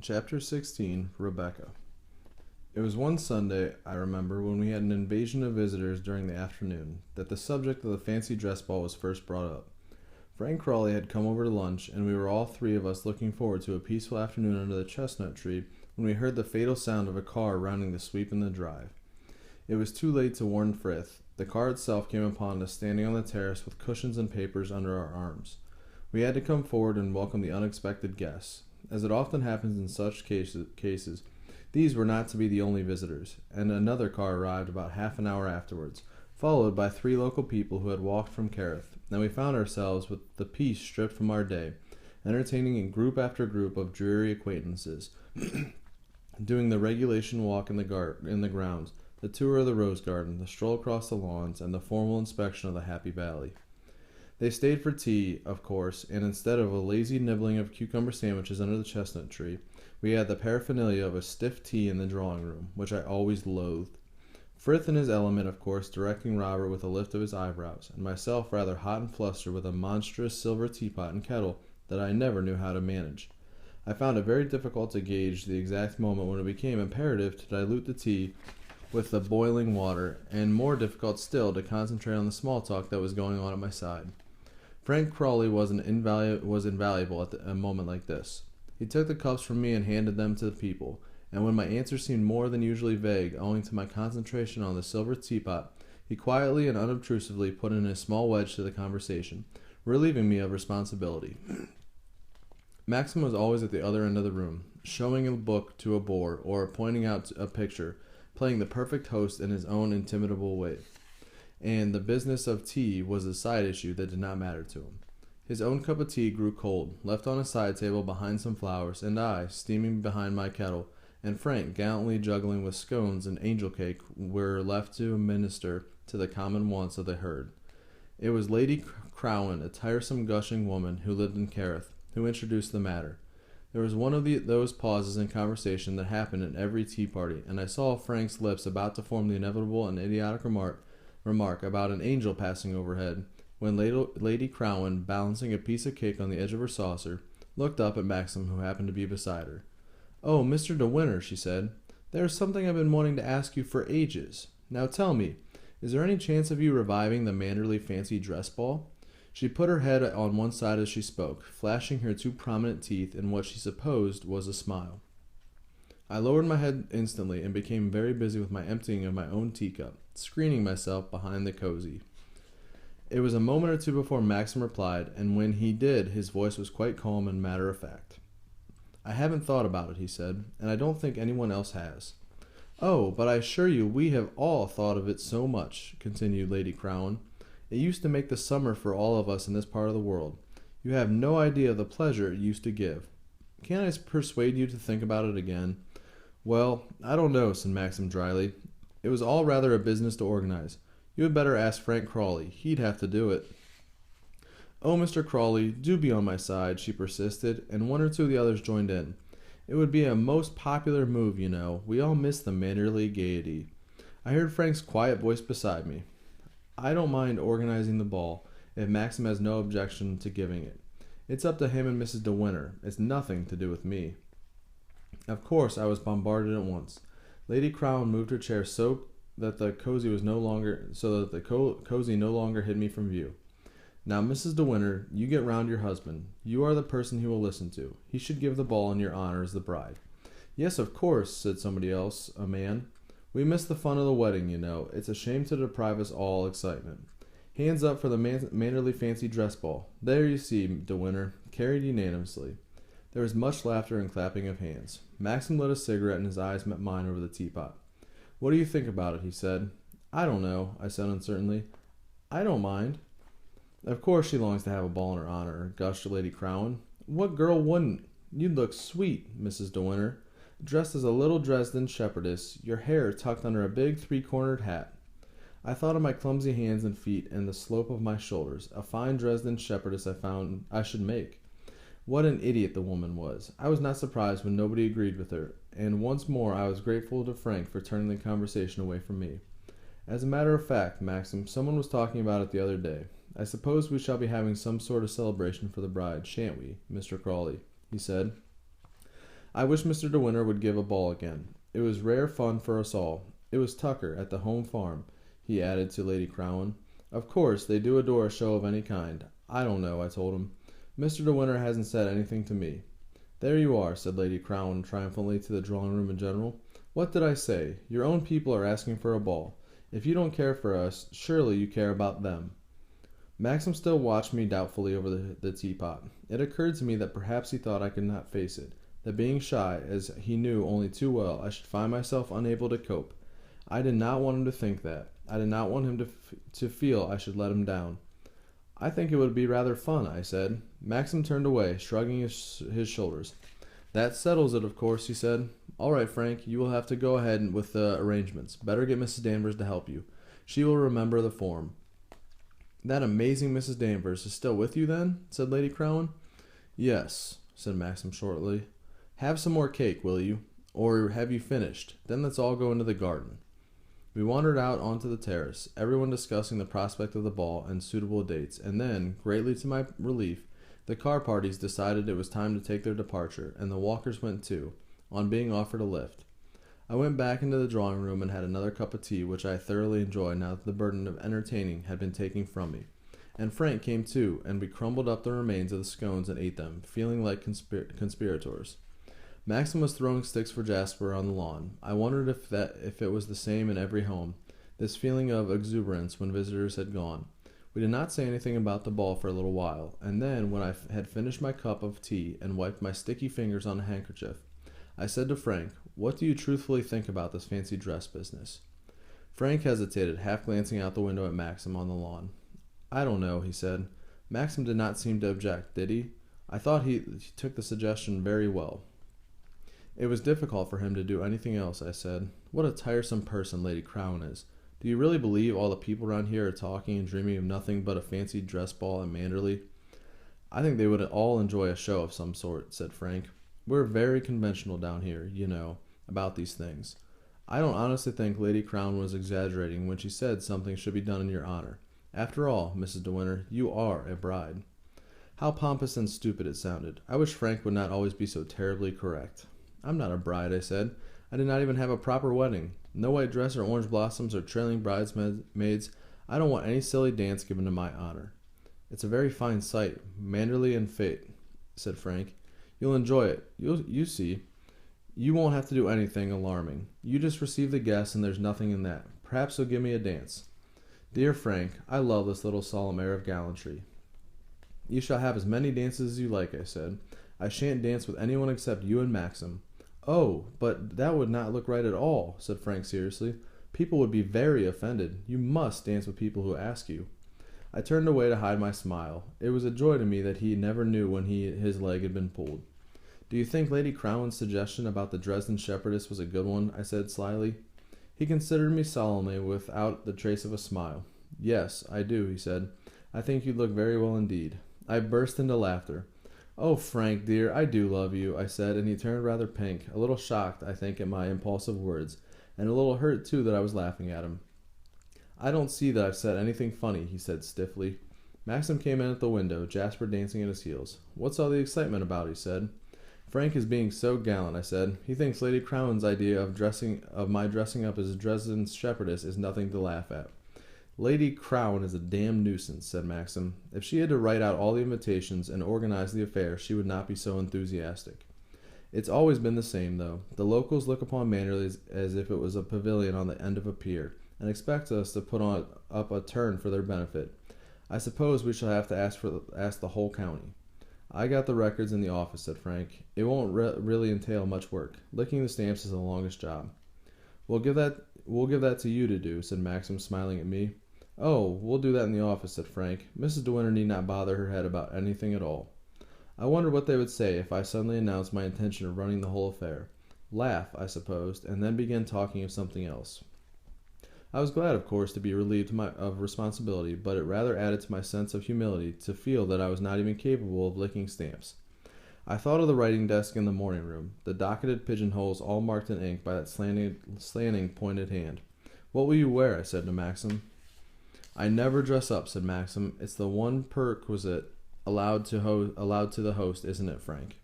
Chapter 16, Rebecca. It was one Sunday, I remember, when we had an invasion of visitors during the afternoon, that the subject of the fancy dress ball was first brought up. Frank Crawley had come over to lunch, and we were all three of us looking forward to a peaceful afternoon under the chestnut tree when we heard the fatal sound of a car rounding the sweep in the drive. It was too late to warn Frith. The car itself came upon us standing on the terrace with cushions and papers under our arms. We had to come forward and welcome the unexpected guests. As it often happens in such cases, these were not to be the only visitors, and another car arrived about half an hour afterwards, followed by three local people who had walked from Carith, and we found ourselves with the peace stripped from our day, entertaining in group after group of dreary acquaintances, doing the regulation walk in the grounds, the tour of the rose garden, the stroll across the lawns, and the formal inspection of the Happy Valley. They stayed for tea, of course, and instead of a lazy nibbling of cucumber sandwiches under the chestnut tree, we had the paraphernalia of a stiff tea in the drawing-room, which I always loathed. Frith in his element, of course, directing Robert with a lift of his eyebrows, and myself rather hot and flustered with a monstrous silver teapot and kettle that I never knew how to manage. I found it very difficult to gauge the exact moment when it became imperative to dilute the tea with the boiling water, and more difficult still to concentrate on the small talk that was going on at my side. Frank Crawley was invaluable at a moment like this. He took the cups from me and handed them to the people, and when my answer seemed more than usually vague owing to my concentration on the silver teapot, he quietly and unobtrusively put in his small wedge to the conversation, relieving me of responsibility. Maxim was always at the other end of the room, showing a book to a bore or pointing out a picture, playing the perfect host in his own intimidable way. And the business of tea was a side issue that did not matter to him. His own cup of tea grew cold, left on a side table behind some flowers, and I, steaming behind my kettle, and Frank gallantly juggling with scones and angel cake, were left to minister to the common wants of the herd. It was Lady Crowan, a tiresome gushing woman who lived in Carith, who introduced the matter. There was one of those pauses in conversation that happen at every tea party, and I saw Frank's lips about to form the inevitable and idiotic remark about an angel passing overhead, when Lady Crowan, balancing a piece of cake on the edge of her saucer, looked up at Maxim, who happened to be beside her. "Oh, Mr. De Winter," she said, "there is something I've been wanting to ask you for ages. Now tell me, is there any chance of you reviving the Manderley fancy dress ball?" She put her head on one side as she spoke, flashing her two prominent teeth in what she supposed was a smile. I lowered my head instantly and became very busy with my emptying of my own teacup, screening myself behind the cozy. It was a moment or two before Maxim replied, and when he did, his voice was quite calm and matter-of-fact. "I haven't thought about it," he said, "and I don't think anyone else has." "Oh, but I assure you we have all thought of it so much," continued Lady Crowan. "It used to make the summer for all of us in this part of the world. You have no idea of the pleasure it used to give. Can't I persuade you to think about it again?" "Well, I don't know," said Maxim dryly. "It was all rather a business to organize. You had better ask Frank Crawley. He'd have to do it." "Oh, Mr. Crawley, do be on my side," she persisted, and one or two of the others joined in. "It would be a most popular move, you know. We all miss the Manderley gaiety." I heard Frank's quiet voice beside me. "I don't mind organizing the ball, if Maxim has no objection to giving it. It's up to him and Mrs. De Winter. It's nothing to do with me." Of course, I was bombarded at once. Lady Crown moved her chair so that the cozy no longer hid me from view. "Now, Mrs. De Winter, you get round your husband. You are the person he will listen to. He should give the ball in your honor as the bride." "Yes, of course," said somebody else, a man. "We miss the fun of the wedding, you know. It's a shame to deprive us all excitement. Hands up for the Manderley fancy dress ball. There you see, De Winter, carried unanimously." There was much laughter and clapping of hands. Maxim lit a cigarette and his eyes met mine over the teapot. "What do you think about it?" he said. "I don't know," I said uncertainly. "I don't mind." "Of course she longs to have a ball in her honor," gushed Lady Crowan. "What girl wouldn't? You'd look sweet, Mrs. De Winter, dressed as a little Dresden shepherdess, your hair tucked under a big three-cornered hat." I thought of my clumsy hands and feet and the slope of my shoulders. A fine Dresden shepherdess I found I should make. What an idiot the woman was. I was not surprised when nobody agreed with her, and once more I was grateful to Frank for turning the conversation away from me. "As a matter of fact, Maxim, someone was talking about it the other day. I suppose we shall be having some sort of celebration for the bride, shan't we, Mr. Crawley?" he said. I wish Mr. De Winter would give a ball again. It was rare fun for us all. It was Tucker at the home farm, he added to Lady Crowan. Of course, they do adore a show of any kind. I don't know, I told him. Mr. De Winter hasn't said anything to me. There you are, said Lady Crowan triumphantly to the drawing-room in general. What did I say? Your own people are asking for a ball. If you don't care for us, surely you care about them. Maxim still watched me doubtfully over the teapot. It occurred to me that perhaps he thought I could not face it, that being shy, as he knew only too well, I should find myself unable to cope. I did not want him to think that. I did not want him to feel I should let him down. I think it would be rather fun, I said. Maxim turned away, shrugging his shoulders. That settles it, of course, he said. All right, Frank, you will have to go ahead with the arrangements. Better get Mrs. Danvers to help you. She will remember the form. That amazing Mrs. Danvers is still with you, then? Said Lady Crowan. Yes, said Maxim shortly. Have some more cake, will you? Or have you finished? Then let's all go into the garden. We wandered out onto the terrace, everyone discussing the prospect of the ball and suitable dates, and then, greatly to my relief, the car parties decided it was time to take their departure, and the walkers went too, on being offered a lift. I went back into the drawing-room and had another cup of tea, which I thoroughly enjoyed now that the burden of entertaining had been taken from me. And Frank came too, and we crumbled up the remains of the scones and ate them, feeling like conspirators. Maxim was throwing sticks for Jasper on the lawn. I wondered if it was the same in every home, this feeling of exuberance when visitors had gone. We did not say anything about the ball for a little while, and then, when I had finished my cup of tea and wiped my sticky fingers on a handkerchief, I said to Frank, "What do you truthfully think about this fancy dress business?" Frank hesitated, half glancing out the window at Maxim on the lawn. "I don't know," he said. Maxim did not seem to object, did he? I thought he took the suggestion very well. It was difficult for him to do anything else, I said. What a tiresome person Lady Crowan is. Do you really believe all the people around here are talking and dreaming of nothing but a fancy dress ball at Manderley? I think they would all enjoy a show of some sort, said Frank. We're very conventional down here, you know, about these things. I don't honestly think Lady Crowan was exaggerating when she said something should be done in your honor. After all, Mrs. De Winter, you are a bride. How pompous and stupid it sounded. I wish Frank would not always be so terribly correct. I'm not a bride, I said. I did not even have a proper wedding. No white dress or orange blossoms or trailing bridesmaids. I don't want any silly dance given to my honor. It's a very fine sight, Manderley and fete, said Frank. You'll enjoy it. You see. You won't have to do anything alarming. You just receive the guests, and there's nothing in that. Perhaps you'll give me a dance. Dear Frank, I love this little solemn air of gallantry. You shall have as many dances as you like, I said. I shan't dance with anyone except you and Maxim. Oh, but that would not look right at all, said Frank seriously. People would be very offended. You must dance with people who ask you. I turned away to hide my smile. It was a joy to me that he never knew when his leg had been pulled. Do you think Lady Crowan's suggestion about the Dresden shepherdess was a good one? I said slyly. He considered me solemnly, without the trace of a smile. Yes, I do, he said. I think you'd look very well indeed. I burst into laughter. Oh, Frank, dear, I do love you, I said, and he turned rather pink, a little shocked, I think, at my impulsive words, and a little hurt, too, that I was laughing at him. I don't see that I've said anything funny, he said stiffly. Maxim came in at the window, Jasper dancing at his heels. What's all the excitement about, he said. Frank is being so gallant, I said. He thinks Lady Crowan's idea of my dressing up as a Dresden shepherdess is nothing to laugh at. Lady Crowan is a damn nuisance, said Maxim. If she had to write out all the invitations and organize the affair, she would not be so enthusiastic. It's always been the same, though. The locals look upon Manderley as if it was a pavilion on the end of a pier, and expect us to put up a turn for their benefit. I suppose we shall have to ask the whole county. I got the records in the office, said Frank. It won't really entail much work. Licking the stamps is the longest job. We'll give that to you to do, said Maxim, smiling at me. Oh, we'll do that in the office, said Frank. Mrs. De Winter need not bother her head about anything at all. I wondered what they would say if I suddenly announced my intention of running the whole affair. Laugh, I supposed, and then begin talking of something else. I was glad, of course, to be relieved of responsibility, but it rather added to my sense of humility to feel that I was not even capable of licking stamps. I thought of the writing desk in the morning room, the docketed pigeonholes all marked in ink by that slanting pointed hand. What will you wear? I said to Maxim. I never dress up, said Maxim. It's the one perquisite allowed to the host, isn't it, Frank?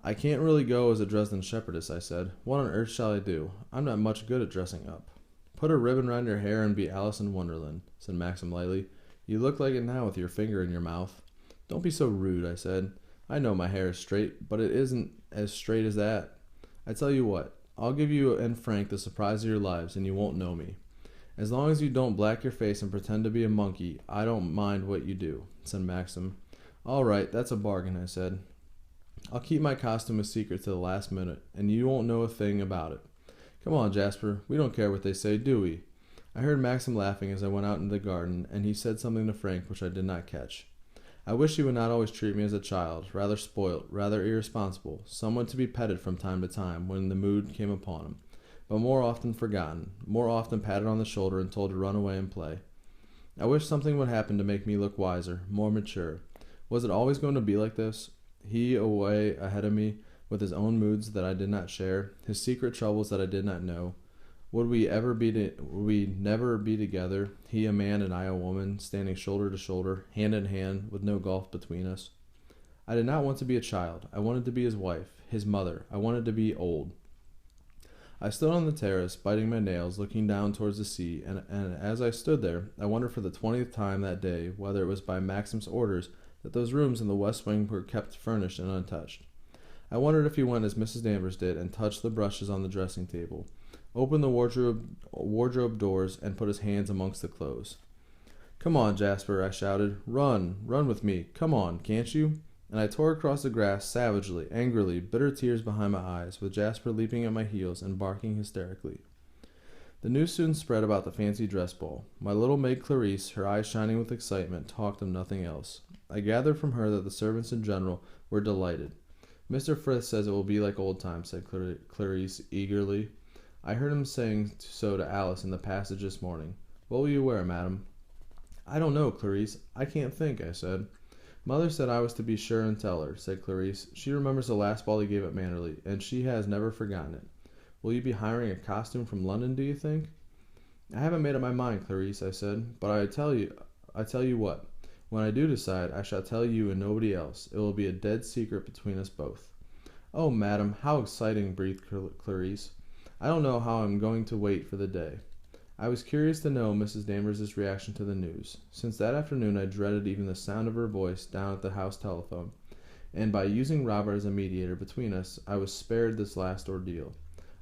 I can't really go as a Dresden shepherdess, I said. What on earth shall I do? I'm not much good at dressing up. Put a ribbon round your hair and be Alice in Wonderland, said Maxim lightly. You look like it now with your finger in your mouth. Don't be so rude, I said. I know my hair is straight, but it isn't as straight as that. I tell you what, I'll give you and Frank the surprise of your lives, and you won't know me. As long as you don't black your face and pretend to be a monkey, I don't mind what you do, said Maxim. All right, that's a bargain, I said. I'll keep my costume a secret to the last minute, and you won't know a thing about it. Come on, Jasper, we don't care what they say, do we? I heard Maxim laughing as I went out into the garden, and he said something to Frank which I did not catch. I wish he would not always treat me as a child, rather spoilt, rather irresponsible, someone to be petted from time to time when the mood came upon him, but more often forgotten, more often patted on the shoulder and told to run away and play. I wish something would happen to make me look wiser, more mature. Was it always going to be like this? He away ahead of me, with his own moods that I did not share, his secret troubles that I did not know. Would we never be together, he a man and I a woman, standing shoulder to shoulder, hand in hand, with no gulf between us? I did not want to be a child. I wanted to be his wife, his mother. I wanted to be old. I stood on the terrace, biting my nails, looking down towards the sea, and as I stood there, I wondered for the 20th time that day whether it was by Maxim's orders that those rooms in the west wing were kept furnished and untouched. I wondered if he went as Mrs. Danvers did and touched the brushes on the dressing table, opened the wardrobe doors, and put his hands amongst the clothes. Come on, Jasper, I shouted. Run with me. Come on, can't you? And I tore across the grass savagely, angrily, bitter tears behind my eyes, with Jasper leaping at my heels and barking hysterically. The news soon spread about the fancy dress ball. My little maid Clarice, her eyes shining with excitement, talked of nothing else. I gathered from her that the servants in general were delighted. Mr. Frith says it will be like old times, said Clarice eagerly. I heard him saying so to Alice in the passage this morning. What will you wear, madam? I don't know, Clarice. I can't think, I said. Mother said I was to be sure and tell her, said Clarice. She remembers the last ball he gave at Manderley, and she has never forgotten it. Will you be hiring a costume from London, do you think? I haven't made up my mind, Clarice, I said, but I tell you what. When I do decide, I shall tell you and nobody else. It will be a dead secret between us both. Oh, madam, how exciting, breathed Clarice. I don't know how I'm going to wait for the day. I was curious to know Mrs. Danvers' reaction to the news. Since that afternoon I dreaded even the sound of her voice down at the house telephone, and by using Robert as a mediator between us, I was spared this last ordeal.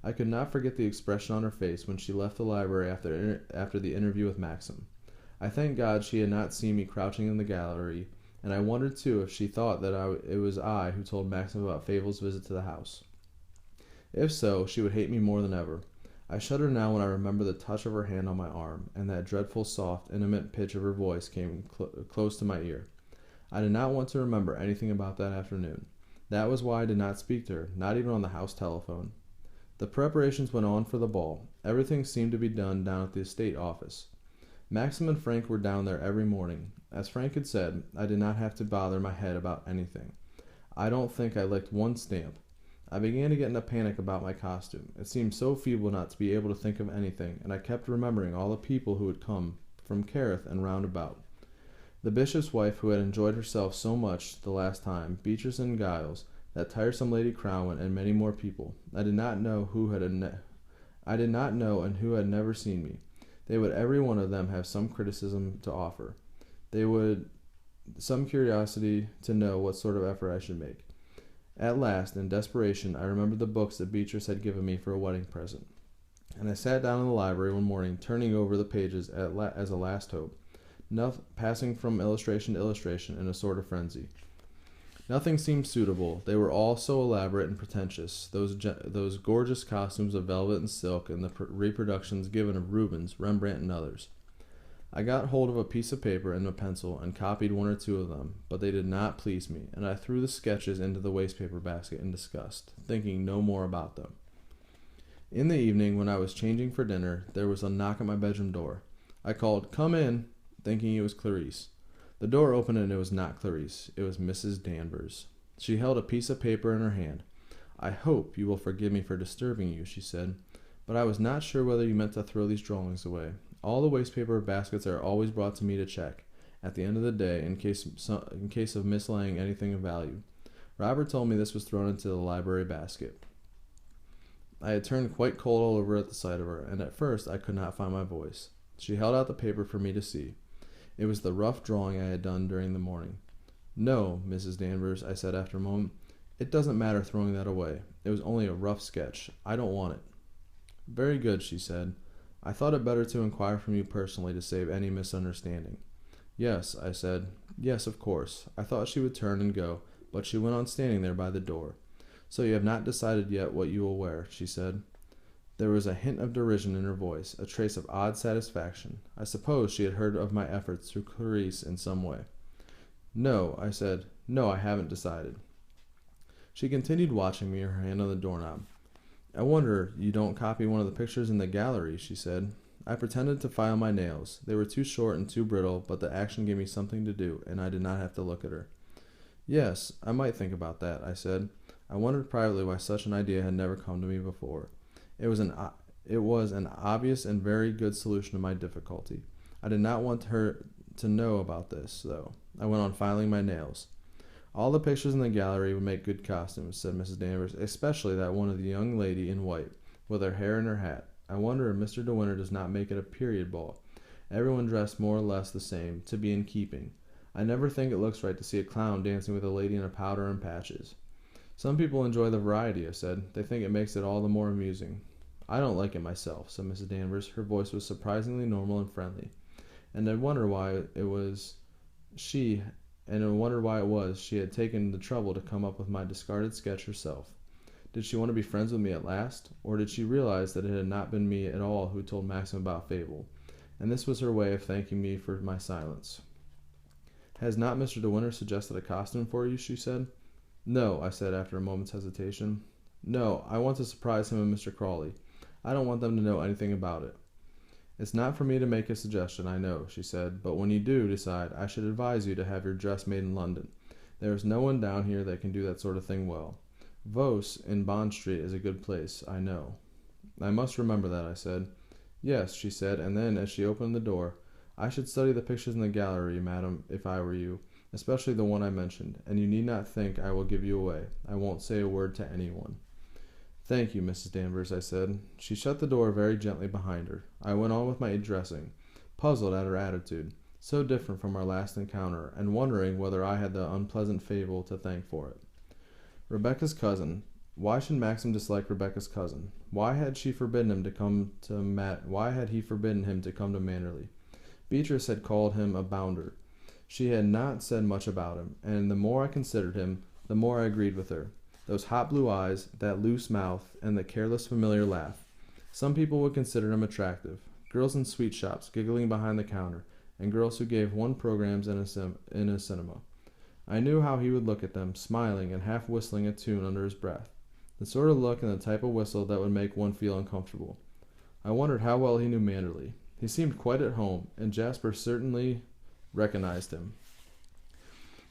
I could not forget the expression on her face when she left the library after the interview with Maxim. I thank God she had not seen me crouching in the gallery, and I wondered too if she thought that it was I who told Maxim about Fable's visit to the house. If so, she would hate me more than ever. I shudder now when I remember the touch of her hand on my arm, and that dreadful, soft, intimate pitch of her voice came close to my ear. I did not want to remember anything about that afternoon. That was why I did not speak to her, not even on the house telephone. The preparations went on for the ball. Everything seemed to be done down at the estate office. Maxim and Frank were down there every morning. As Frank had said, I did not have to bother my head about anything. I don't think I licked one stamp. I began to get in a panic about my costume. It seemed so feeble not to be able to think of anything, and I kept remembering all the people who had come from Kerrith and round about. The bishop's wife, who had enjoyed herself so much the last time, Beatrice and Giles, that tiresome Lady Crowan, and many more people. I did not know and who had never seen me. They would every one of them have some criticism to offer. They would some curiosity to know what sort of effort I should make. At last, in desperation, I remembered the books that Beatrice had given me for a wedding present, and I sat down in the library one morning, turning over the pages as a last hope, passing from illustration to illustration in a sort of frenzy. Nothing seemed suitable. They were all so elaborate and pretentious, those gorgeous costumes of velvet and silk and the reproductions given of Rubens, Rembrandt, and others. I got hold of a piece of paper and a pencil and copied one or two of them, but they did not please me, and I threw the sketches into the wastepaper basket in disgust, thinking no more about them. In the evening, when I was changing for dinner, there was a knock at my bedroom door. I called, "Come in," thinking it was Clarice. The door opened and it was not Clarice. It was Mrs. Danvers. She held a piece of paper in her hand. "I hope you will forgive me for disturbing you," she said, "but I was not sure whether you meant to throw these drawings away. All the wastepaper baskets are always brought to me to check, at the end of the day, in case of mislaying anything of value. Robert told me this was thrown into the library basket. I had turned quite cold all over at the sight of her, and at first I could not find my voice. She held out the paper for me to see. It was the rough drawing I had done during the morning. "No, Mrs. Danvers," I said after a moment. "It doesn't matter throwing that away. It was only a rough sketch. I don't want it." "Very good," she said. "I thought it better to inquire from you personally to save any misunderstanding." "Yes," I said. "Yes, of course." I thought she would turn and go, but she went on standing there by the door. "So you have not decided yet what you will wear," she said. There was a hint of derision in her voice, a trace of odd satisfaction. I suppose she had heard of my efforts to Clarice in some way. "No," I said. "No, I haven't decided." She continued watching me, her hand on the doorknob. "I wonder you don't copy one of the pictures in the gallery," she said. I pretended to file my nails. They were too short and too brittle, but the action gave me something to do, and I did not have to look at her. "Yes, I might think about that," I said. I wondered privately why such an idea had never come to me before. It was an obvious and very good solution to my difficulty. I did not want her to know about this, though. I went on filing my nails. "All the pictures in the gallery would make good costumes," said Mrs. Danvers, "especially that one of the young lady in white, with her hair and her hat. I wonder if Mr. De Winter does not make it a period ball. Everyone dressed more or less the same, to be in keeping. I never think it looks right to see a clown dancing with a lady in a powder and patches." "Some people enjoy the variety," I said. "They think it makes it all the more amusing." "I don't like it myself," said Mrs. Danvers. Her voice was surprisingly normal and friendly. And I wondered why it was she had taken the trouble to come up with my discarded sketch herself. Did she want to be friends with me at last? Or did she realize that it had not been me at all who told Maxim about Fable? And this was her way of thanking me for my silence. "Has not Mr. De Winter suggested a costume for you?" she said. "No," I said after a moment's hesitation. "No, I want to surprise him and Mr. Crawley. I don't want them to know anything about it." "It's not for me to make a suggestion, I know," she said, "but when you do decide, I should advise you to have your dress made in London. There is no one down here that can do that sort of thing well. Vos, in Bond Street, is a good place, I know." "I must remember that," I said. "Yes," she said, and then, as she opened the door, "I should study the pictures in the gallery, madam, if I were you, especially the one I mentioned, and you need not think I will give you away. I won't say a word to anyone." "Thank you, Mrs. Danvers," I said. She shut the door very gently behind her. I went on with my dressing, puzzled at her attitude, so different from our last encounter, and wondering whether I had the unpleasant Fable to thank for it. Rebecca's cousin. Why should Maxim dislike Rebecca's cousin? Why had he forbidden him to come to Manderley? Beatrice had called him a bounder. She had not said much about him, and the more I considered him, the more I agreed with her. Those hot blue eyes, that loose mouth, and the careless familiar laugh. Some people would consider him attractive. Girls in sweet shops, giggling behind the counter, and girls who gave one programs in a cinema. I knew how he would look at them, smiling and half whistling a tune under his breath. The sort of look and the type of whistle that would make one feel uncomfortable. I wondered how well he knew Manderley. He seemed quite at home, and Jasper certainly recognized him.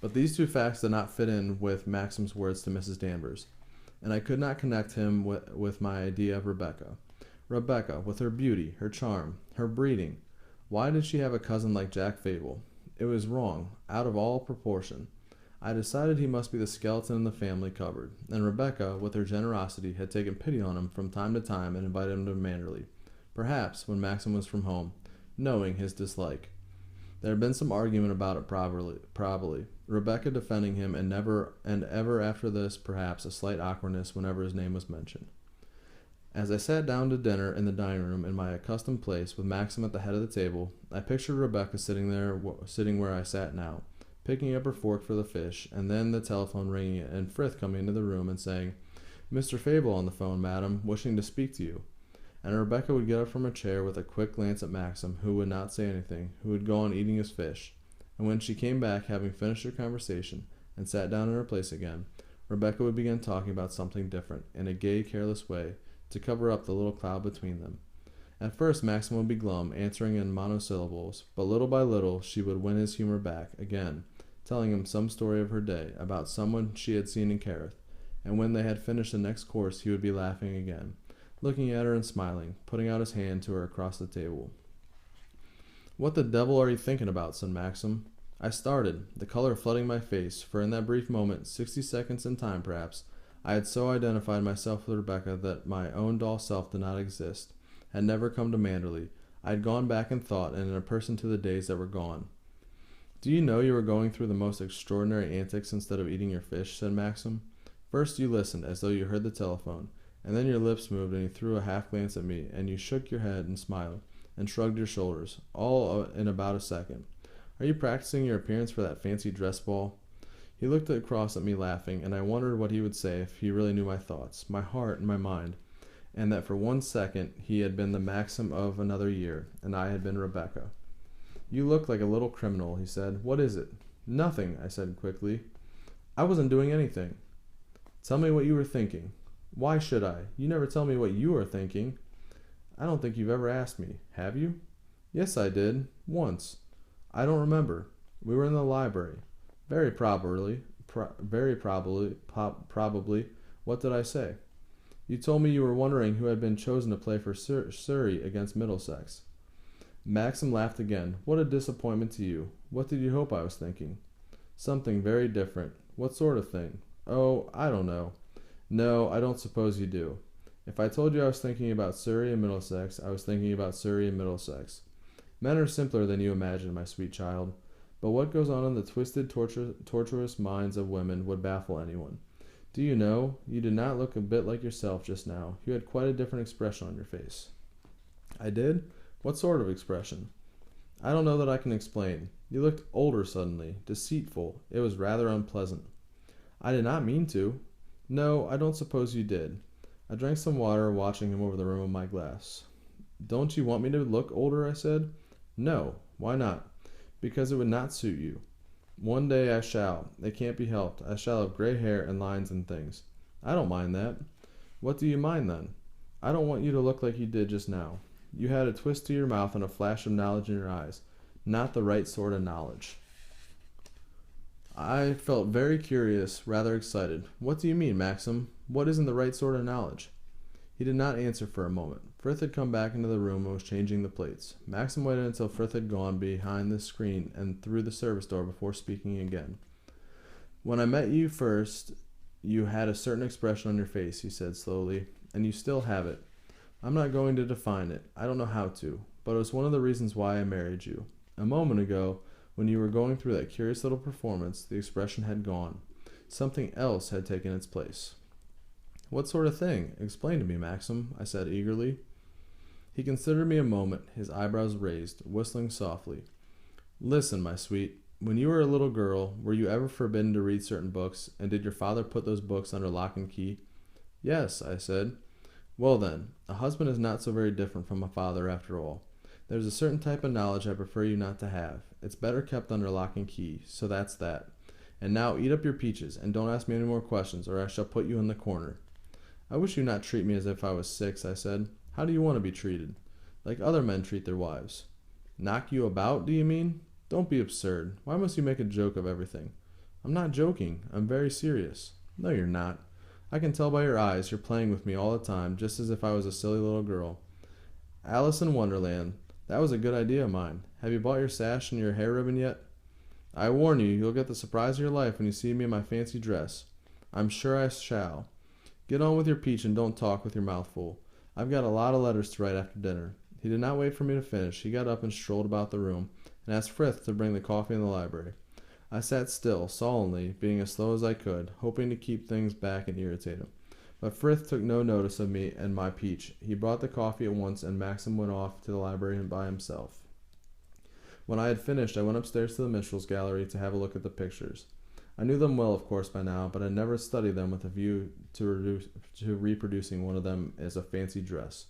But these two facts did not fit in with Maxim's words to Mrs. Danvers, and I could not connect him with my idea of Rebecca. Rebecca, with her beauty, her charm, her breeding. Why did she have a cousin like Jack Fable? It was wrong, out of all proportion. I decided he must be the skeleton in the family cupboard, and Rebecca, with her generosity, had taken pity on him from time to time and invited him to Manderley, perhaps when Maxim was from home, knowing his dislike. There had been some argument about it probably, Rebecca defending him, and ever after this, perhaps, a slight awkwardness whenever his name was mentioned. As I sat down to dinner in the dining room in my accustomed place, with Maxim at the head of the table, I pictured Rebecca sitting where I sat now, picking up her fork for the fish, and then the telephone ringing, and Frith coming into the room and saying, "Mr. Fable on the phone, madam, wishing to speak to you." And Rebecca would get up from her chair with a quick glance at Maxim, who would not say anything, who would go on eating his fish. And when she came back, having finished her conversation, and sat down in her place again, Rebecca would begin talking about something different, in a gay, careless way, to cover up the little cloud between them. At first Maxim would be glum, answering in monosyllables, but little by little she would win his humor back, again, telling him some story of her day, about someone she had seen in Carrith, and when they had finished the next course he would be laughing again, looking at her and smiling, putting out his hand to her across the table. "What the devil are you thinking about?" said Maxim. I started, the color flooding my face, for in that brief moment, 60 seconds in time perhaps, I had so identified myself with Rebecca that my own doll self did not exist, had never come to Manderley. I had gone back in thought and in a person to the days that were gone. Do you know you were going through the most extraordinary antics instead of eating your fish? Said Maxim. First you listened, as though you heard the telephone, and then your lips moved and you threw a half-glance at me, and you shook your head and smiled, and shrugged your shoulders, all in about a second. Are you practicing your appearance for that fancy dress ball? He looked across at me laughing, and I wondered what he would say if he really knew my thoughts, my heart, and my mind, and that for 1 second he had been the Maxim of another year, and I had been Rebecca. You look like a little criminal, he said. What is it? Nothing, I said quickly. I wasn't doing anything. Tell me what you were thinking. Why should I? You never tell me what you are thinking. I don't think you've ever asked me. Have you? Yes, I did. Once. I don't remember. We were in the library. Very probably. What did I say? You told me you were wondering who had been chosen to play for Surrey against Middlesex. Maxim laughed again. What a disappointment to you. What did you hope I was thinking? Something very different. What sort of thing? Oh, I don't know. No, I don't suppose you do. If I told you I was thinking about Surrey and Middlesex, I was thinking about Surrey and Middlesex. Men are simpler than you imagine, my sweet child. But what goes on in the twisted, tortuous minds of women would baffle anyone. Do you know, you did not look a bit like yourself just now. You had quite a different expression on your face. I did? What sort of expression? I don't know that I can explain. You looked older suddenly, deceitful. It was rather unpleasant. I did not mean to. No, I don't suppose you did. I drank some water, watching him over the rim of my glass. Don't you want me to look older? I said. No. Why not? Because it would not suit you. One day I shall. It can't be helped. I shall have gray hair and lines and things. I don't mind that. What do you mind, then? I don't want you to look like you did just now. You had a twist to your mouth and a flash of knowledge in your eyes. Not the right sort of knowledge. I felt very curious, rather excited. What do you mean, Maxim? What isn't the right sort of knowledge? He did not answer for a moment. Frith had come back into the room and was changing the plates. Maxim waited until Frith had gone behind the screen and through the service door before speaking again. When I met you first, you had a certain expression on your face, he said slowly, and you still have it. I'm not going to define it. I don't know how to, but it was one of the reasons why I married you. A moment ago, when you were going through that curious little performance, the expression had gone. Something else had taken its place. What sort of thing? Explain to me, Maxim, I said eagerly. He considered me a moment, his eyebrows raised, whistling softly. Listen, my sweet. When you were a little girl, were you ever forbidden to read certain books, and did your father put those books under lock and key? Yes, I said. Well then, a husband is not so very different from a father after all. There's a certain type of knowledge I prefer you not to have. It's better kept under lock and key, so that's that. And now eat up your peaches, and don't ask me any more questions, or I shall put you in the corner. I wish you'd not treat me as if I was 6, I said. How do you want to be treated? Like other men treat their wives. Knock you about, do you mean? Don't be absurd. Why must you make a joke of everything? I'm not joking. I'm very serious. No, you're not. I can tell by your eyes you're playing with me all the time, just as if I was a silly little girl. Alice in Wonderland. That was a good idea of mine. Have you bought your sash and your hair ribbon yet? I warn you, you'll get the surprise of your life when you see me in my fancy dress. I'm sure I shall. Get on with your peach and don't talk with your mouth full. I've got a lot of letters to write after dinner. He did not wait for me to finish. He got up and strolled about the room, and asked Frith to bring the coffee in the library. I sat still, sullenly, being as slow as I could, hoping to keep things back and irritate him. But Frith took no notice of me and my peach. He brought the coffee at once, and Maxim went off to the library by himself. When I had finished, I went upstairs to the minstrels' gallery to have a look at the pictures. I knew them well, of course, by now, but I never studied them with a view to reproducing one of them as a fancy dress.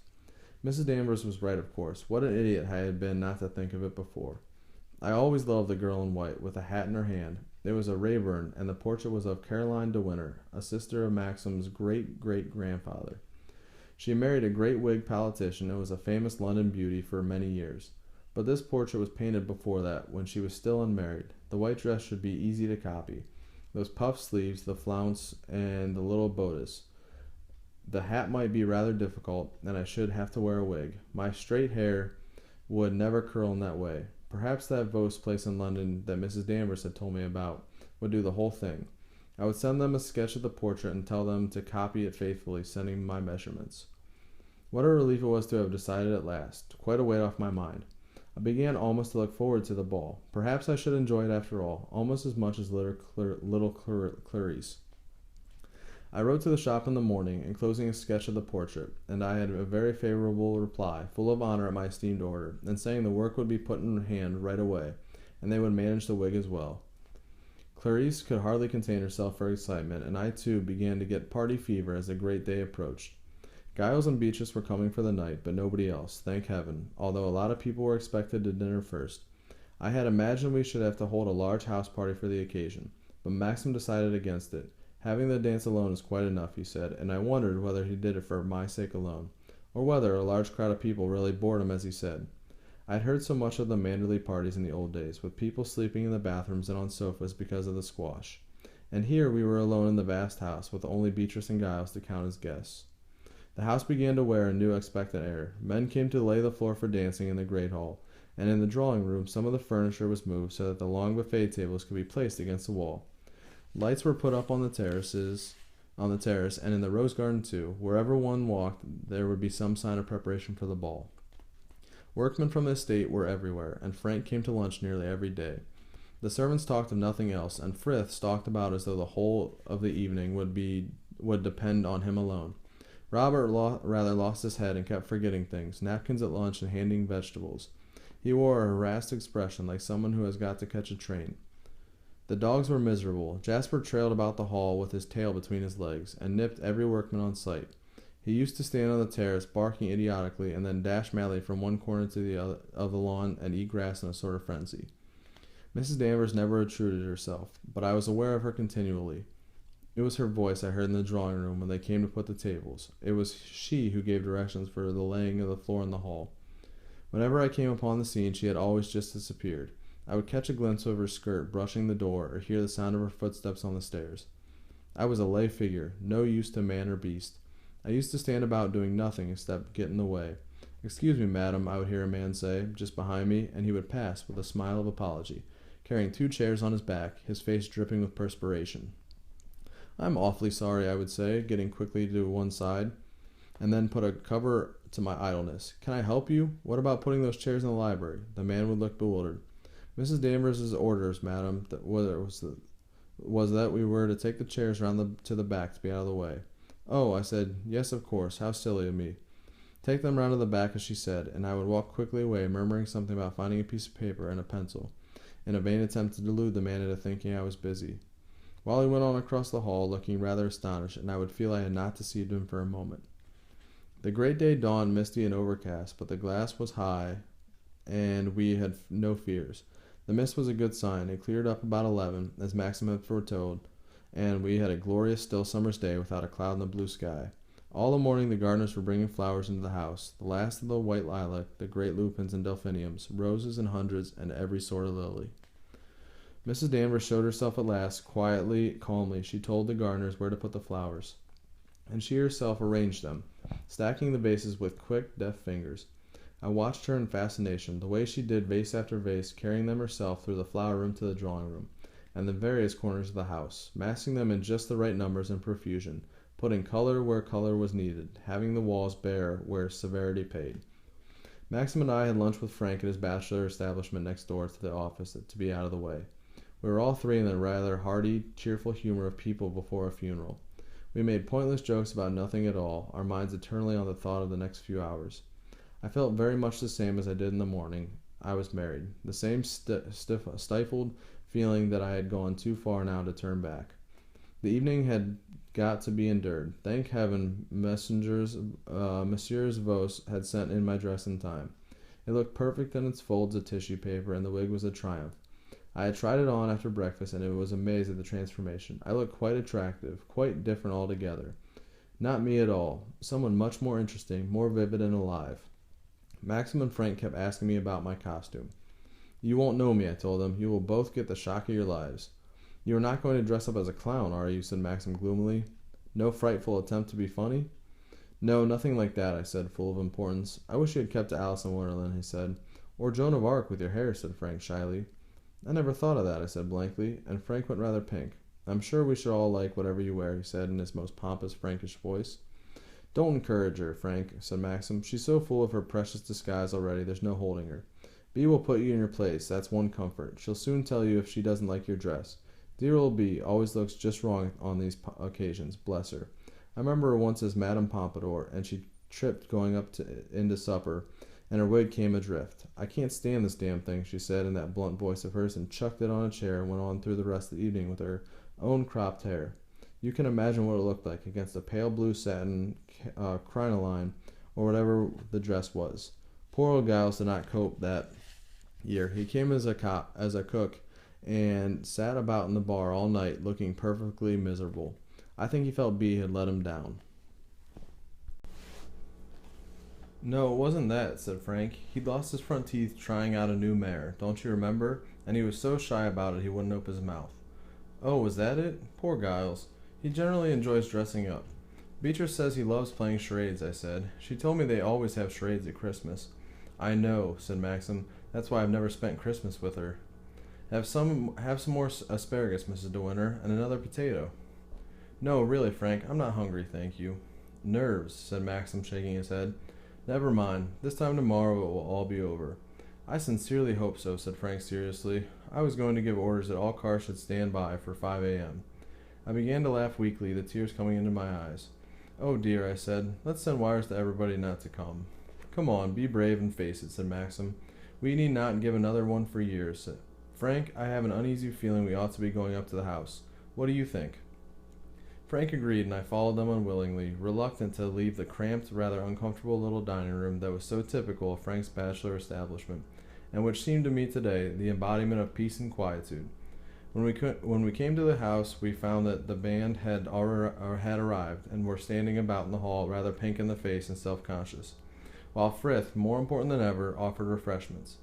Mrs. Danvers was right, of course. What an idiot I had been not to think of it before. I always loved the girl in white, with a hat in her hand. It was a Rayburn, and the portrait was of Caroline de Winter, a sister of Maxim's great-great-grandfather. She married a great Whig politician and was a famous London beauty for many years. But this portrait was painted before that, when she was still unmarried. The white dress should be easy to copy. Those puff sleeves, the flounce, and the little bodice. The hat might be rather difficult, and I should have to wear a wig. My straight hair would never curl in that way. Perhaps that Vos place in London that Mrs. Danvers had told me about would do the whole thing. I would send them a sketch of the portrait and tell them to copy it faithfully, sending my measurements. What a relief it was to have decided at last, quite a weight off my mind. I began almost to look forward to the ball. Perhaps I should enjoy it after all, almost as much as little Clarice. I wrote to the shop in the morning, enclosing a sketch of the portrait, and I had a very favorable reply, full of honor at my esteemed order, and saying the work would be put in hand right away, and they would manage the wig as well. Clarice could hardly contain herself for excitement, and I too began to get party fever as the great day approached. Giles and Beatrice were coming for the night, but nobody else, thank heaven, although a lot of people were expected to dinner first. I had imagined we should have to hold a large house party for the occasion, but Maxim decided against it. Having the dance alone is quite enough, he said, and I wondered whether he did it for my sake alone, or whether a large crowd of people really bored him as he said. I had heard so much of the Manderley parties in the old days, with people sleeping in the bathrooms and on sofas because of the squash. And here we were alone in the vast house, with only Beatrice and Giles to count as guests. The house began to wear a new expectant air. Men came to lay the floor for dancing in the great hall, and in the drawing room some of the furniture was moved so that the long buffet tables could be placed against the wall. Lights were put up on the terrace, and in the rose garden too. Wherever one walked, there would be some sign of preparation for the ball. Workmen from the estate were everywhere, and Frank came to lunch nearly every day. The servants talked of nothing else, and Frith stalked about as though the whole of the evening would depend on him alone. Robert rather lost his head and kept forgetting things, napkins at lunch and handing vegetables. He wore a harassed expression, like someone who has got to catch a train. The dogs were miserable. Jasper trailed about the hall with his tail between his legs, and nipped every workman on sight. He used to stand on the terrace, barking idiotically, and then dash madly from one corner to the other of the lawn and eat grass in a sort of frenzy. Mrs. Danvers never obtruded herself, but I was aware of her continually. It was her voice I heard in the drawing room when they came to put the tables. It was she who gave directions for the laying of the floor in the hall. Whenever I came upon the scene, she had always just disappeared. I would catch a glimpse of her skirt brushing the door, or hear the sound of her footsteps on the stairs. I was a lay figure, no use to man or beast. I used to stand about doing nothing except get in the way. "Excuse me, madam," I would hear a man say, just behind me, and he would pass with a smile of apology, carrying 2 chairs on his back, his face dripping with perspiration. "I'm awfully sorry," I would say, getting quickly to one side, and then put a cover to my idleness. "Can I help you? What about putting those chairs in the library?" The man would look bewildered. "Mrs. Danvers's orders, madam, was that we were to take the chairs round to the back to be out of the way." "Oh," I said, "yes, of course. How silly of me." Take them round to the back, as she said, and I would walk quickly away, murmuring something about finding a piece of paper and a pencil, in a vain attempt to delude the man into thinking I was busy. While he went on across the hall, looking rather astonished, and I would feel I had not deceived him for a moment. The great day dawned misty and overcast, but the glass was high, and we had no fears. The mist was a good sign. It cleared up about 11, as Maxim had foretold, and we had a glorious still summer's day without a cloud in the blue sky. All the morning the gardeners were bringing flowers into the house, the last of the white lilac, the great lupins and delphiniums, roses in hundreds, and every sort of lily. Mrs. Danvers showed herself at last. Calmly, she told the gardeners where to put the flowers, and she herself arranged them, stacking the vases with quick, deft fingers. I watched her in fascination, the way she did vase after vase, carrying them herself through the flower room to the drawing room, and the various corners of the house, massing them in just the right numbers and profusion, putting color where color was needed, having the walls bare where severity paid. Maxim and I had lunch with Frank at his bachelor establishment next door to the office to be out of the way. We were all three in the rather hearty, cheerful humor of people before a funeral. We made pointless jokes about nothing at all, our minds eternally on the thought of the next few hours. I felt very much the same as I did in the morning I was married, the same stifled feeling that I had gone too far now to turn back. The evening had got to be endured. Thank heaven, Messieurs Vos had sent in my dress in time. It looked perfect in its folds of tissue paper, and the wig was a triumph. I had tried it on after breakfast, and I was amazed at the transformation. I looked quite attractive, quite different altogether. Not me at all. Someone much more interesting, more vivid and alive. Maxim and Frank kept asking me about my costume. "You won't know me," I told them. "You will both get the shock of your lives." "You are not going to dress up as a clown, are you?" said Maxim gloomily. "No frightful attempt to be funny?" "No, nothing like that," I said, full of importance. "I wish you had kept to Alice in Wonderland," he said. Or Joan of Arc with your hair, said Frank shyly. I never thought of that, I said blankly, and Frank went rather pink. I'm sure we should all like whatever you wear, he said in his most pompous, Frankish voice. Don't encourage her, Frank, said Maxim. She's so full of her precious disguise already, there's no holding her. Bea will put you in your place, that's one comfort. She'll soon tell you if she doesn't like your dress. Dear old Bea always looks just wrong on these occasions, bless her. I remember her once as Madame Pompadour, and she tripped going into supper, and her wig came adrift. I can't stand this damn thing, she said in that blunt voice of hers, and chucked it on a chair and went on through the rest of the evening with her own cropped hair. You can imagine what it looked like against a pale blue satin crinoline, or whatever the dress was. Poor old Giles did not cope that year. He came as a cook, and sat about in the bar all night, looking perfectly miserable. I think he felt Bea had let him down. No, it wasn't that, said Frank. He'd lost his front teeth trying out a new mare, don't you remember? And he was so shy about it he wouldn't open his mouth. Oh, was that it? Poor Giles. He generally enjoys dressing up. Beatrice says he loves playing charades, I said. She told me they always have charades at Christmas. I know, said Maxim. That's why I've never spent Christmas with her. Have some more asparagus, Mrs. De Winter, and another potato. No, really, Frank, I'm not hungry, thank you. Nerves, said Maxim, shaking his head. Never mind. This time tomorrow it will all be over. I sincerely hope so, said Frank seriously. I was going to give orders that all cars should stand by for 5 a.m. I began to laugh weakly, the tears coming into my eyes. Oh dear, I said. Let's send wires to everybody not to come. Come on, be brave and face it, said Maxim. We need not give another one for years. Frank, I have an uneasy feeling we ought to be going up to the house. What do you think? Frank agreed, and I followed them unwillingly, reluctant to leave the cramped, rather uncomfortable little dining room that was so typical of Frank's bachelor establishment, and which seemed to me today the embodiment of peace and quietude. When we came to the house, we found that the band had arrived, and were standing about in the hall, rather pink in the face and self-conscious, while Frith, more important than ever, offered refreshments.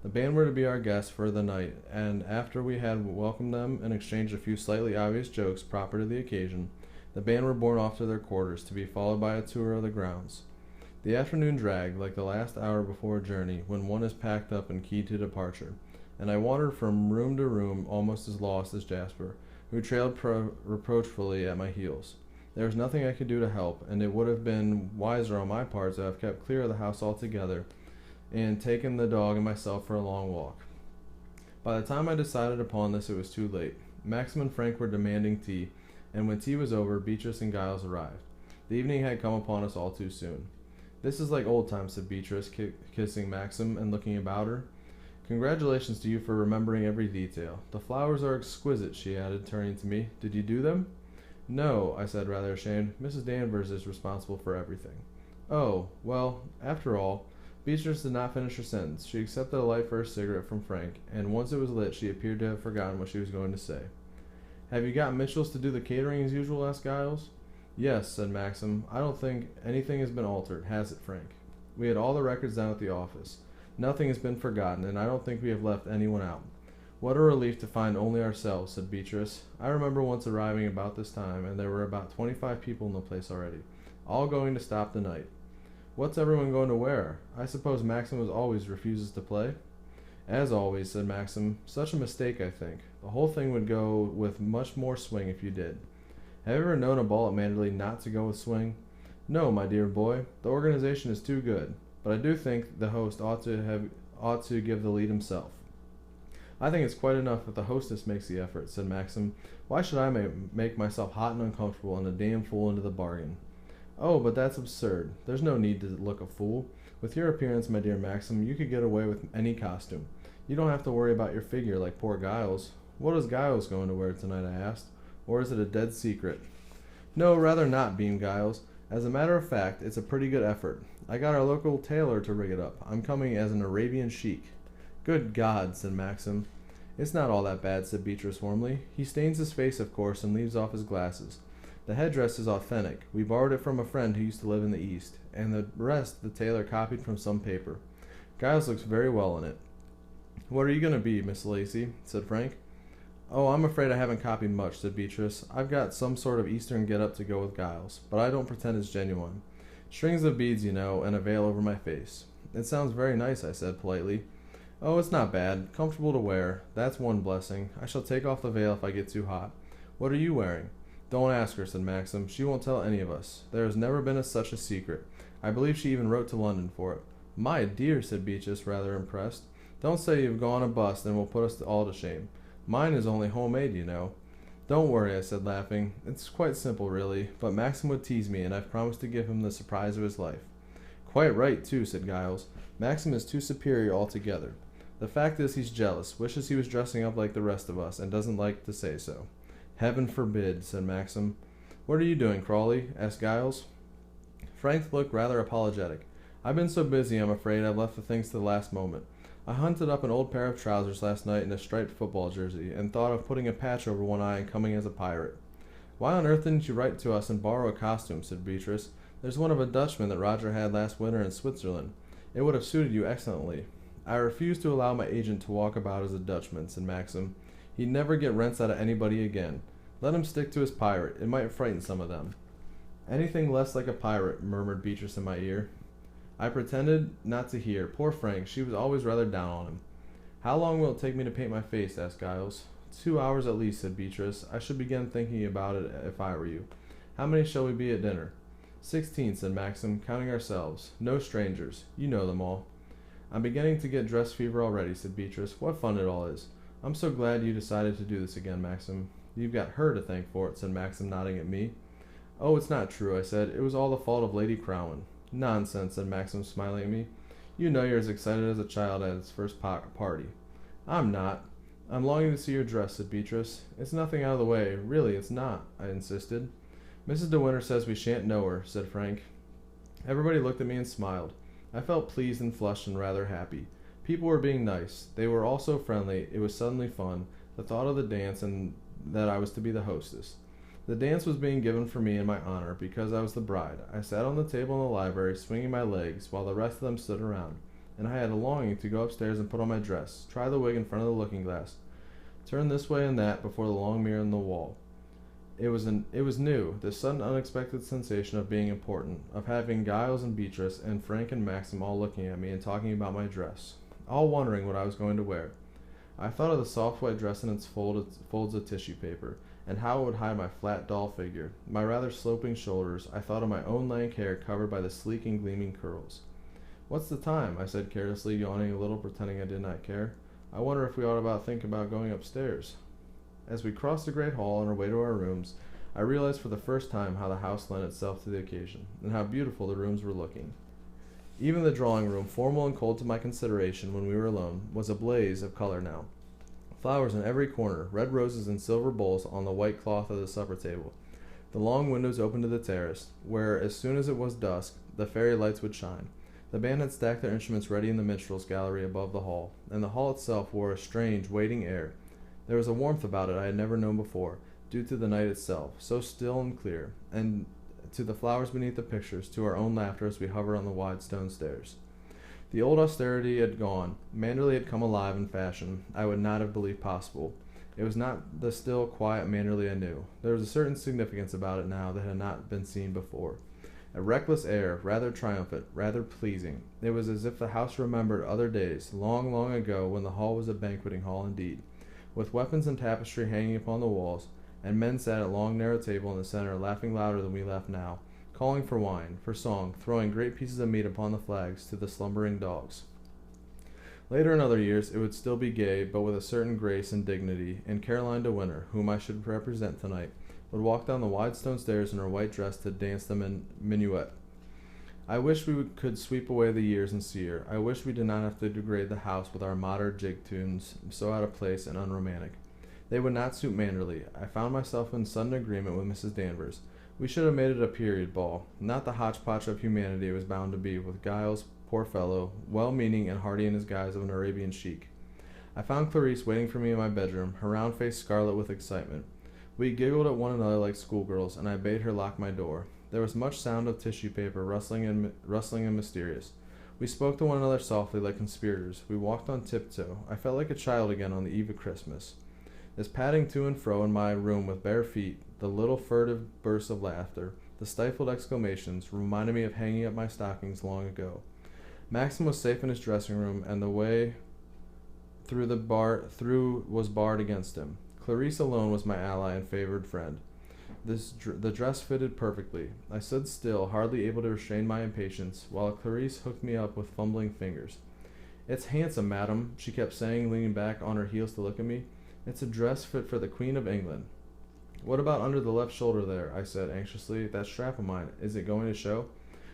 The band were to be our guests for the night, and after we had welcomed them and exchanged a few slightly obvious jokes proper to the occasion, the band were borne off to their quarters, to be followed by a tour of the grounds. The afternoon dragged, like the last hour before a journey, when one is packed up and keyed to departure, and I wandered from room to room almost as lost as Jasper, who trailed reproachfully at my heels. There was nothing I could do to help, and it would have been wiser on my part to have kept clear of the house altogether, and taken the dog and myself for a long walk. By the time I decided upon this, it was too late. Maxim and Frank were demanding tea, and when tea was over, Beatrice and Giles arrived. The evening had come upon us all too soon. This is like old times, said Beatrice, kissing Maxim and looking about her. Congratulations to you for remembering every detail. The flowers are exquisite, she added, turning to me. Did you do them? No, I said, rather ashamed. Mrs. Danvers is responsible for everything. Oh, well, after all, Beatrice did not finish her sentence. She accepted a light first cigarette from Frank, and once it was lit, she appeared to have forgotten what she was going to say. Have you got Mitchells to do the catering as usual? Asked Giles. Yes, said Maxim. I don't think anything has been altered, has it, Frank? We had all the records down at the office. Nothing has been forgotten, and I don't think we have left anyone out. What a relief to find only ourselves, said Beatrice. I remember once arriving about this time, and there were about 25 people in the place already, all going to stop the night. What's everyone going to wear? I suppose Maxim always refuses to play? As always, said Maxim. Such a mistake, I think. The whole thing would go with much more swing if you did. Have you ever known a ball at Manderley not to go with swing? No, my dear boy. The organization is too good. But I do think the host ought to give the lead himself. I think it's quite enough if the hostess makes the effort, said Maxim. Why should I make myself hot and uncomfortable and a damn fool into the bargain? Oh, but that's absurd. There's no need to look a fool. With your appearance, my dear Maxim, you could get away with any costume. You don't have to worry about your figure like poor Giles. What is Giles going to wear tonight, I asked. Or is it a dead secret? No, rather not, beamed Giles. As a matter of fact, it's a pretty good effort. I got our local tailor to rig it up. I'm coming as an Arabian sheik. Good God, said Maxim. It's not all that bad, said Beatrice warmly. He stains his face, of course, and leaves off his glasses. The headdress is authentic. We borrowed it from a friend who used to live in the East, and the rest the tailor copied from some paper. Giles looks very well in it. What are you going to be, Miss Lacey? Said Frank. Oh, I'm afraid I haven't copied much, said Beatrice. I've got some sort of Eastern get-up to go with Giles, but I don't pretend it's genuine. Strings of beads, you know, and a veil over my face. It sounds very nice, I said politely. Oh, it's not bad. Comfortable to wear. That's one blessing. I shall take off the veil if I get too hot. What are you wearing? Don't ask her, said Maxim. She won't tell any of us. There has never been such a secret. I believe she even wrote to London for it. My dear, said Beatrice, rather impressed. Don't say you've gone a bust and will put us all to shame. Mine is only homemade, you know. Don't worry, I said, laughing. It's quite simple, really, but Maxim would tease me, and I've promised to give him the surprise of his life. Quite right, too, said Giles. Maxim is too superior altogether. The fact is he's jealous, wishes he was dressing up like the rest of us, and doesn't like to say so. Heaven forbid, said Maxim. What are you doing, Crawley? Asked Giles. Frank looked rather apologetic. I've been so busy, I'm afraid I've left the things to the last moment. I hunted up an old pair of trousers last night and a striped football jersey, and thought of putting a patch over one eye and coming as a pirate. Why on earth didn't you write to us and borrow a costume, said Beatrice. There's one of a Dutchman that Roger had last winter in Switzerland. It would have suited you excellently. I refuse to allow my agent to walk about as a Dutchman, said Maxim. He'd never get rents out of anybody again. Let him stick to his pirate. It might frighten some of them. Anything less like a pirate, murmured Beatrice in my ear. I pretended not to hear. Poor Frank, she was always rather down on him. How long will it take me to paint my face? Asked Giles. 2 hours at least, said Beatrice. I should begin thinking about it if I were you. How many shall we be at dinner? 16, said Maxim, counting ourselves. No strangers. You know them all. I'm beginning to get dress fever already, said Beatrice. What fun it all is. I'm so glad you decided to do this again, Maxim. You've got her to thank for it, said Maxim, nodding at me. Oh, it's not true, I said. It was all the fault of Lady Crowan. Nonsense, said Maxim, smiling at me. You know you're as excited as a child at its first party. I'm not. I'm longing to see your dress, said Beatrice. It's nothing out of the way. Really, it's not, I insisted. Mrs. De Winter says we shan't know her, said Frank. Everybody looked at me and smiled. I felt pleased and flushed and rather happy. People were being nice. They were all so friendly. It was suddenly fun. The thought of the dance and that I was to be the hostess. The dance was being given for me in my honor, because I was the bride. I sat on the table in the library, swinging my legs, while the rest of them stood around, and I had a longing to go upstairs and put on my dress, try the wig in front of the looking-glass, turn this way and that before the long mirror in the wall. It was new, this sudden unexpected sensation of being important, of having Giles and Beatrice and Frank and Maxim all looking at me and talking about my dress, all wondering what I was going to wear. I thought of the soft white dress in its folds of tissue paper, and how it would hide my flat doll figure, my rather sloping shoulders. I thought of my own lank hair covered by the sleek and gleaming curls. What's the time? I said carelessly, yawning a little, pretending I did not care. I wonder if we ought to think about going upstairs. As we crossed the great hall on our way to our rooms, I realized for the first time how the house lent itself to the occasion, and how beautiful the rooms were looking. Even the drawing room, formal and cold to my consideration when we were alone, was a blaze of color now. Flowers in every corner, red roses in silver bowls on the white cloth of the supper table. The long windows opened to the terrace, where, as soon as it was dusk, the fairy lights would shine. The band had stacked their instruments ready in the minstrels' gallery above the hall, and the hall itself wore a strange, waiting air. There was a warmth about it I had never known before, due to the night itself, so still and clear, and to the flowers beneath the pictures, to our own laughter as we hovered on the wide stone stairs. The old austerity had gone. Manderley had come alive in fashion I would not have believed possible. It was not the still, quiet Manderley I knew. There was a certain significance about it now that had not been seen before. A reckless air, rather triumphant, rather pleasing. It was as if the house remembered other days, long, long ago, when the hall was a banqueting hall indeed, with weapons and tapestry hanging upon the walls, and men sat at a long, narrow table in the center, laughing louder than we laugh now, calling for wine, for song, throwing great pieces of meat upon the flags to the slumbering dogs. Later in other years it would still be gay, but with a certain grace and dignity, and Caroline de Winter, whom I should represent tonight, would walk down the wide stone stairs in her white dress to dance the minuet. I wish we could sweep away the years and see her. I wish we did not have to degrade the house with our modern jig tunes, so out of place and unromantic. They would not suit Manderley. I found myself in sudden agreement with Mrs. Danvers. We should have made it a period ball, not the hodgepodge of humanity it was bound to be, with Giles, poor fellow, well-meaning and hearty in his guise of an Arabian sheik. I found Clarice waiting for me in my bedroom, her round face scarlet with excitement. We giggled at one another like schoolgirls, and I bade her lock my door. There was much sound of tissue paper, rustling and mysterious. We spoke to one another softly like conspirators. We walked on tiptoe. I felt like a child again on the eve of Christmas. This padding to and fro in my room with bare feet, the little furtive bursts of laughter, the stifled exclamations, reminded me of hanging up my stockings long ago. Maxim was safe in his dressing room, and the way through was barred against him. Clarice alone was my ally and favored friend. The dress fitted perfectly. I stood still, hardly able to restrain my impatience, while Clarice hooked me up with fumbling fingers. "It's handsome, madam," she kept saying, leaning back on her heels to look at me. "It's a dress fit for the Queen of England." "What about under the left shoulder there?" I said anxiously. "That strap of mine, is it going to show?"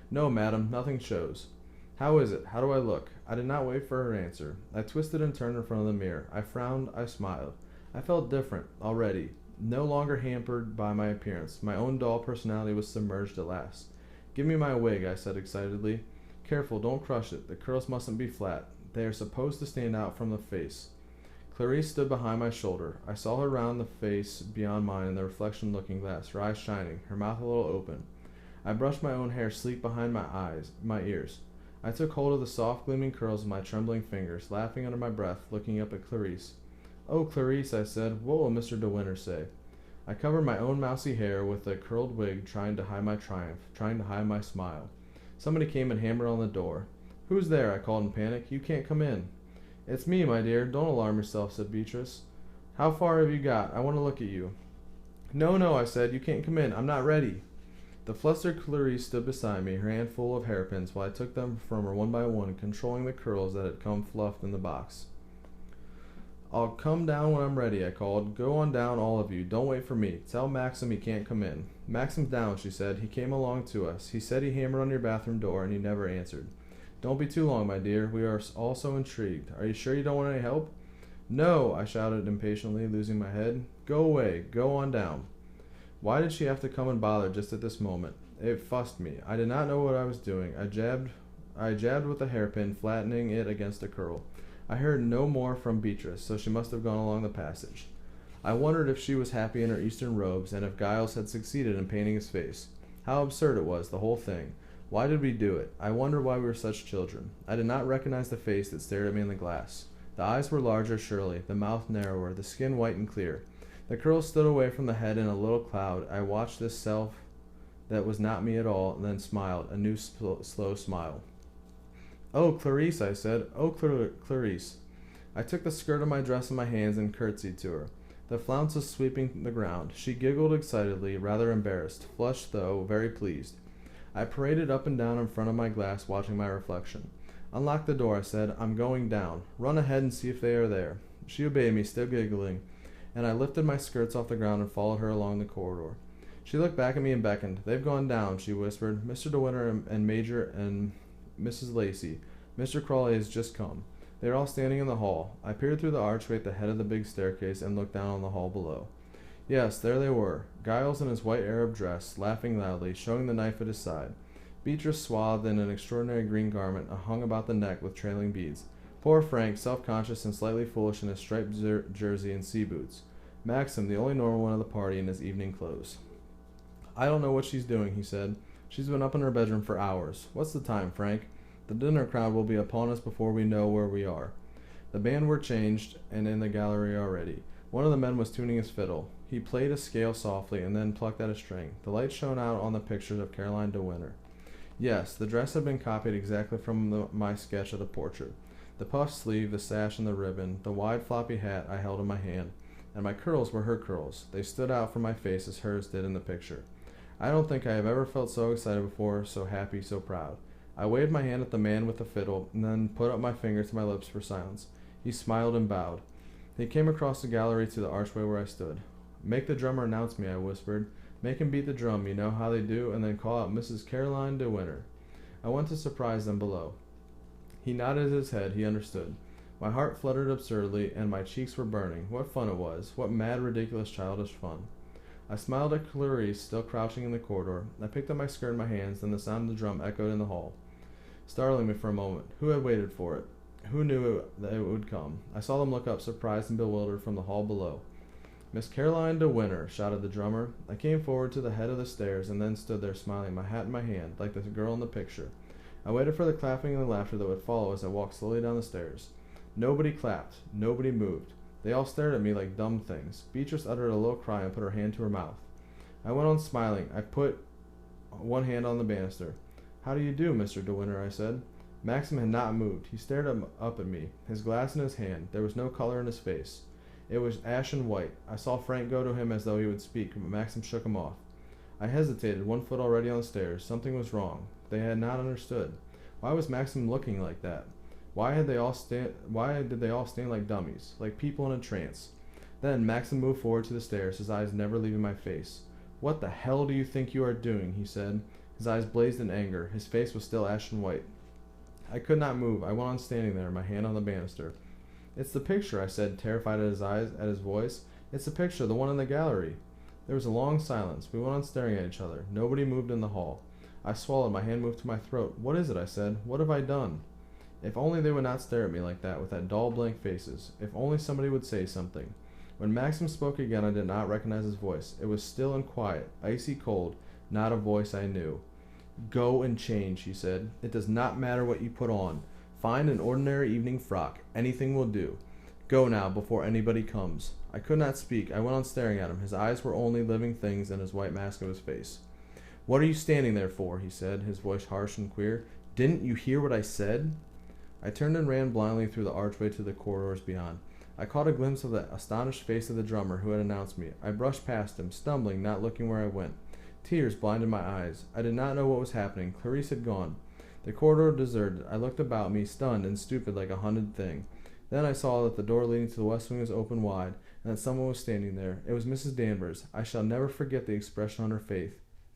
"No, madam, nothing shows." "How is it? How do I look?" I did not wait for her answer. I twisted and turned in front of the mirror. I frowned, I smiled. I felt different, already. No longer hampered by my appearance. My own dull personality was submerged at last. "Give me my wig," I said excitedly. "Careful, don't crush it. The curls mustn't be flat. They are supposed to stand out from the face." Clarice stood behind my shoulder. I saw her round the face beyond mine in the reflection looking glass, her eyes shining, her mouth a little open. I brushed my own hair sleek behind my ears. I took hold of the soft gleaming curls with my trembling fingers, laughing under my breath, looking up at Clarice. "Oh, Clarice," I said, "what will Mr. De Winter say?" I covered my own mousy hair with a curled wig, trying to hide my triumph, trying to hide my smile. Somebody came and hammered on the door. "Who's there?" I called in panic. "You can't come in." "It's me, my dear. Don't alarm yourself," said Beatrice. "How far have you got? I want to look at you." "No, no," I said. "You can't come in. I'm not ready." The flustered Clarice stood beside me, her hand full of hairpins, while I took them from her one by one, controlling the curls that had come fluffed in the box. "I'll come down when I'm ready," I called. "Go on down, all of you. Don't wait for me. Tell Maxim he can't come in." "Maxim's down," she said. "He came along to us. He said he hammered on your bathroom door, and you never answered." "Don't be too long, my dear. We are all so intrigued. Are you sure you don't want any help?" "No," I shouted impatiently, losing my head. "Go away. Go on down." Why did she have to come and bother just at this moment? It fussed me. I did not know what I was doing. I jabbed with a hairpin, flattening it against a curl. I heard no more from Beatrice, so she must have gone along the passage. I wondered if she was happy in her Eastern robes, and if Giles had succeeded in painting his face. How absurd it was, the whole thing. Why did we do it? I wondered why we were such children. I did not recognize the face that stared at me in the glass. The eyes were larger, surely, the mouth narrower, the skin white and clear. The curls stood away from the head in a little cloud. I watched this self that was not me at all, and then smiled, a new slow smile. "Oh, Clarice," I said. "Oh, Clarice." I took the skirt of my dress in my hands and curtsied to her. The flounce was sweeping the ground. She giggled excitedly, rather embarrassed, flushed though, very pleased. I paraded up and down in front of my glass, watching my reflection. "Unlock the door," I said. "I'm going down. Run ahead and see if they are there." She obeyed me, still giggling, and I lifted my skirts off the ground and followed her along the corridor. She looked back at me and beckoned. "They've gone down," she whispered. "Mr. De Winter and Major and Mrs. Lacey. Mr. Crawley has just come. They are all standing in the hall." I peered through the archway at the head of the big staircase and looked down on the hall below. Yes, there they were. Giles in his white Arab dress, laughing loudly, showing the knife at his side. Beatrice swathed in an extraordinary green garment, hung about the neck with trailing beads. Poor Frank, self-conscious and slightly foolish in his striped jersey and sea boots. Maxim, the only normal one of the party, in his evening clothes. "I don't know what she's doing," he said. "She's been up in her bedroom for hours. What's the time, Frank? The dinner crowd will be upon us before we know where we are." The band were changed and in the gallery already. One of the men was tuning his fiddle. He played a scale softly and then plucked at a string. The light shone out on the pictures of Caroline de Winter. Yes, the dress had been copied exactly from my sketch of the portrait. The puffed sleeve, the sash and the ribbon, the wide floppy hat I held in my hand, and my curls were her curls. They stood out from my face as hers did in the picture. I don't think I have ever felt so excited before, so happy, so proud. I waved my hand at the man with the fiddle, and then put up my finger to my lips for silence. He smiled and bowed. He came across the gallery to the archway where I stood. "Make the drummer announce me," I whispered. "Make him beat the drum, you know how they do, and then call out Mrs. Caroline de Winter." I went to surprise them below. He nodded his head. He understood. My heart fluttered absurdly, and my cheeks were burning. What fun it was! What mad, ridiculous, childish fun! I smiled at Clarice, still crouching in the corridor. I picked up my skirt in my hands, then the sound of the drum echoed in the hall, startling me for a moment. Who had waited for it? Who knew that it would come? I saw them look up, surprised and bewildered, from the hall below. "Miss Caroline de Winter," shouted the drummer. I came forward to the head of the stairs, and then stood there smiling, my hat in my hand, like the girl in the picture. I waited for the clapping and the laughter that would follow as I walked slowly down the stairs. Nobody clapped. Nobody moved. They all stared at me like dumb things. Beatrice uttered a low cry and put her hand to her mouth. I went on smiling. I put one hand on the banister. "How do you do, Mr. De Winter?" I said. Maxim had not moved. He stared up at me, his glass in his hand. There was no color in his face. It was ashen white. I saw Frank go to him as though he would speak, but Maxim shook him off. I hesitated, one foot already on the stairs. Something was wrong. They had not understood. Why was Maxim looking like that? Why did they all stand like dummies, like people in a trance? Then Maxim moved forward to the stairs, his eyes never leaving my face. "What the hell do you think you are doing?" he said. His eyes blazed in anger. His face was still ashen white. I could not move. I went on standing there, my hand on the banister. "It's the picture," I said, terrified at his eyes, at his voice. "It's the picture, the one in the gallery." There was a long silence. We went on staring at each other. Nobody moved in the hall. I swallowed. My hand moved to my throat. "What is it?" I said. "What have I done?" If only they would not stare at me like that, with that dull, blank faces. If only somebody would say something. When Maxim spoke again, I did not recognize his voice. It was still and quiet, icy cold, not a voice I knew. "Go and change," he said. "It does not matter what you put on. Find an ordinary evening frock. Anything will do. Go now, before anybody comes." I could not speak. I went on staring at him. His eyes were only living things in his white mask of his face. "What are you standing there for?" he said, his voice harsh and queer. "Didn't you hear what I said?" I turned and ran blindly through the archway to the corridors beyond. I caught a glimpse of the astonished face of the drummer who had announced me. I brushed past him, stumbling, not looking where I went. Tears blinded my eyes. I did not know what was happening. Clarice had gone. The corridor deserted. I looked about me, stunned and stupid like a hunted thing. Then I saw that the door leading to the west wing was open wide, and that someone was standing there. It was Mrs. Danvers. I shall never forget the expression on her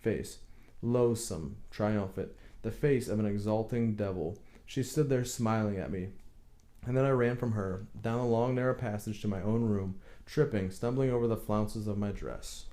face. Loathsome, triumphant, the face of an exulting devil. She stood there smiling at me. And then I ran from her, down the long narrow passage to my own room, tripping, stumbling over the flounces of my dress.